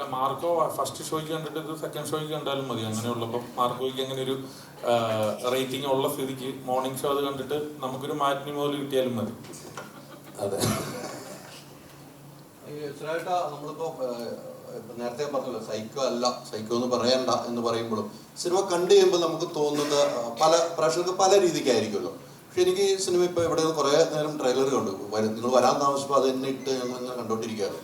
അല്ല Marco first ഷോയ്ക്ക് കണ്ടിട്ട് ഇത് സെക്കൻഡ് ഷോയ്ക്ക് കണ്ടാലും മതി. അങ്ങനെയുള്ളപ്പോൾ മാർക്കോയ്ക്ക് അങ്ങനെ ഒരു റേറ്റിംഗ് ഉള്ള സ്ഥിതിക്ക് മോർണിംഗ് ഷോ അത് കണ്ടിട്ട് നമുക്കൊരു മാറ്റിനി മുതൽ കിട്ടിയാലും മതി. അതെ, നമ്മളിപ്പോ നേരത്തെ പറഞ്ഞല്ലോ സൈക്കോ അല്ല, സൈക്കോ എന്ന് പറയണ്ട എന്ന് പറയുമ്പോഴും സിനിമ കണ്ടു കഴിയുമ്പോൾ നമുക്ക് തോന്നുന്നത് പല പ്രേക്ഷകർക്ക് പല രീതിക്കായിരിക്കുമല്ലോ. പക്ഷെ എനിക്ക് ഈ സിനിമ ഇപ്പോൾ ഇവിടെ കുറേ നേരം ട്രെയിലർ കണ്ടു. നിങ്ങൾ വരാൻ താമസിച്ചപ്പോൾ അത് തന്നെ ഇട്ട് ഞങ്ങൾ കണ്ടോണ്ടിരിക്കുകയാണ്.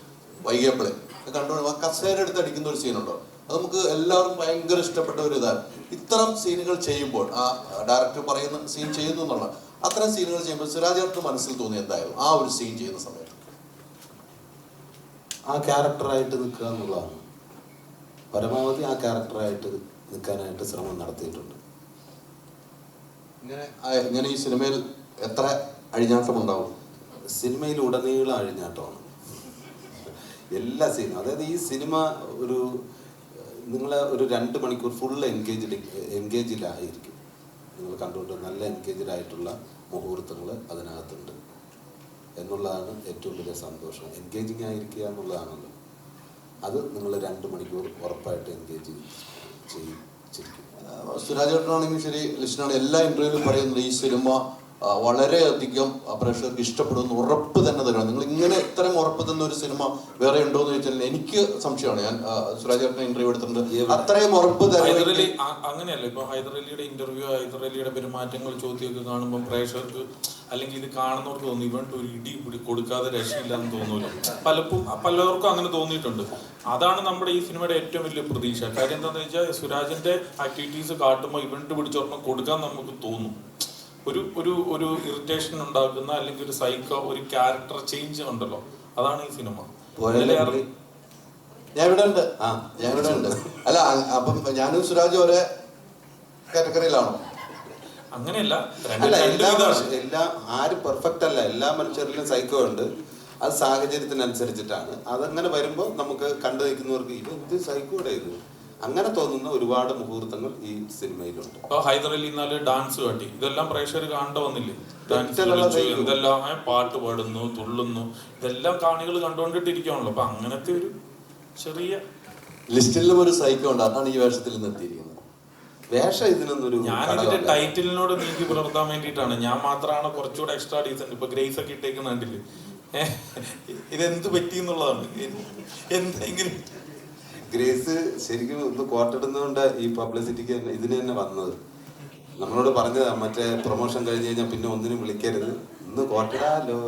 വൈകിയപ്പോഴേ കണ്ടു കസേര എടുത്ത് അടിക്കുന്ന ഒരു സീനുണ്ടോ, അത് നമുക്ക് എല്ലാവർക്കും ഭയങ്കര ഇഷ്ടപ്പെട്ട ഒരു ഇതാണ്. ഇത്തരം സീനുകൾ ചെയ്യുമ്പോൾ ആ ഡയറക്ടർ പറയുന്ന സീൻ ചെയ്യുന്നു എന്നുള്ള അത്തരം സീനുകൾ ചെയ്യുമ്പോൾ സിറാജേട്ടന് മനസ്സിൽ തോന്നി എന്തായാലും ആ ഒരു സീൻ ചെയ്യുന്ന സമയത്ത് ആ ക്യാരക്ടറായിട്ട് നിൽക്കുക എന്നുള്ളതാണ്. പരമാവധി ആ ക്യാരക്ടറായിട്ട് നിൽക്കാനായിട്ട് ശ്രമം നടത്തിയിട്ടുണ്ട്. ഇങ്ങനെ ഈ സിനിമയിൽ എത്ര അഴിഞ്ഞാട്ടം ഉണ്ടാവും? സിനിമയിൽ ഉടനീളം അഴിഞ്ഞാട്ടമാണ് എല്ലാ സീനും. അതായത് ഈ സിനിമ ഒരു നിങ്ങളെ ഒരു 2 മണിക്കൂർ ഫുൾ എൻഗേജിലായിരിക്കും. നിങ്ങൾ കണ്ടുകൊണ്ട് നല്ല എൻഗേജിലായിട്ടുള്ള മുഹൂർത്തങ്ങൾ അതിനകത്തുണ്ട് എന്നുള്ളതാണ് ഏറ്റവും വലിയ സന്തോഷം. എൻഗേജിങ് ആയിരിക്കുക എന്നുള്ളതാണല്ലോ. അത് നിങ്ങൾ 2 മണിക്കൂർ ഉറപ്പായിട്ട് എൻഗേജ് ചെയ്യിച്ചിരിക്കും. സുരാജേട്ടനാണെങ്കിൽ ശരി, ലിസ്റ്റിനാണ് എല്ലാ ഇന്റർവ്യൂവിലും പറയുന്നത് ഈ സിനിമ വളരെയധികം പ്രേക്ഷകർക്ക് ഇഷ്ടപ്പെടുമെന്ന് ഉറപ്പ് തന്നെ തരണം. നിങ്ങൾ ഇങ്ങനെ ഇത്തരം ഉറപ്പ് തന്ന ഒരു സിനിമ വേറെ ഉണ്ടോ എന്ന് ചോദിച്ചാൽ എനിക്ക് സംശയമാണ്. ഞാൻ സുരാജേട്ടനെ ഇന്റർവ്യൂ എടുത്തിട്ടുണ്ട്, അത്രയും ഉറപ്പ് ഹൈദരലി അങ്ങനെയല്ല. ഇപ്പൊ ഹൈദരലിയുടെ ഇന്റർവ്യൂ, ഹൈദരലിയുടെ പെരുമാറ്റങ്ങൾ, ചോദ്യമൊക്കെ കാണുമ്പോൾ പ്രേക്ഷകർക്ക് അല്ലെങ്കിൽ ഇത് കാണുന്നവർക്ക് തോന്നി ഇവൻ ഒരു ഇടി കൊടുക്കാതെ രക്ഷയില്ല എന്ന് തോന്നൂല. പലർക്കും അങ്ങനെ തോന്നിയിട്ടുണ്ട്. അതാണ് നമ്മുടെ ഈ സിനിമയുടെ ഏറ്റവും വലിയ പ്രതീക്ഷ. കാര്യം എന്താണെന്ന് വെച്ചാൽ സുരാജിന്റെ ആക്ടിവിറ്റീസ് കാട്ടുമ്പോൾ ഇവന്റ് പിടിച്ചോർമ്മ കൊടുക്കാൻ നമുക്ക് തോന്നും. ഒരു ഒരു ഒരു ഇറിറ്റേഷൻ ഉണ്ടാക്കുന്ന അല്ലെങ്കിൽ ഒരു സൈക്കോ, ഒരു ക്യാരക്ടർ ചേഞ്ച് ഉണ്ടല്ലോ, അതാണ് ഈ സിനിമ. ഞാൻ ഇവിടെ ഉണ്ട്. അല്ല അപ്പം ഞാനും സുരാജ് ഒരേ കാറ്റഗറിയിലാണോ? അങ്ങനെയല്ല, എല്ലാം ആരും പെർഫെക്റ്റ് അല്ല. എല്ലാ മനുഷ്യരിലും സൈക്കോ ഉണ്ട്. അത് സാഹചര്യത്തിനനുസരിച്ചിട്ടാണ്. അതങ്ങനെ വരുമ്പോൾ നമുക്ക് കണ്ടു നിൽക്കുന്നവർക്ക് ഇത് സൈക്കോയുടെ ഇത് അങ്ങനെ തോന്നുന്ന ഒരുപാട് മുഹൂർത്തങ്ങൾ ഈ സിനിമയിലുണ്ട്. ഹൈദരലി ഡാൻസ് കാട്ടി, ഇതെല്ലാം പ്രേക്ഷകർ കാണേണ്ട വന്നില്ലേ? ഡാൻസ് എന്തെല്ലാം പാട്ട് പാടുന്നു, തുള്ളുന്നു, ഇതെല്ലാം കാണികൾ കണ്ടുകൊണ്ടിട്ടിരിക്കുകയാണല്ലോ. അപ്പൊ അങ്ങനത്തെ ഒരു ചെറിയ ലിസ്റ്റിലും ഒരു സൈക്കോ ഉണ്ട്. അതാണ് ഈ വേഷത്തിൽ നിർത്തിയിരിക്കുന്നത്. വേഷം ഇതിനൊന്നൊരു ഞാൻ ഇതിന്റെ ടൈറ്റിലിനോട് നീക്കി പുലർത്താൻ വേണ്ടിയിട്ടാണ്. ഞാൻ മാത്രമാണ് കുറച്ചുകൂടെ എക്സ്ട്രാ ഡീസന്റ്. ഇപ്പൊ ഗ്രേസ് ഒക്കെ ഇട്ടേക്കുന്ന കണ്ടില്ലേ? ഇതെന്ത് പറ്റി എന്നുള്ളതാണ്. എന്തെങ്കിലും ഗ്രേസ് ശരിക്കും ഒന്ന് കോട്ടിടുന്നതുകൊണ്ട് ഈ പബ്ലിസിറ്റിക്ക് ഇതിന് തന്നെ വന്നത്. നമ്മളോട് പറഞ്ഞതാ മറ്റേ പ്രൊമോഷൻ കഴിഞ്ഞ് കഴിഞ്ഞാൽ പിന്നെ ഒന്നിനും വിളിക്കരുത്, ഇന്ന് കോട്ടിടാലോ.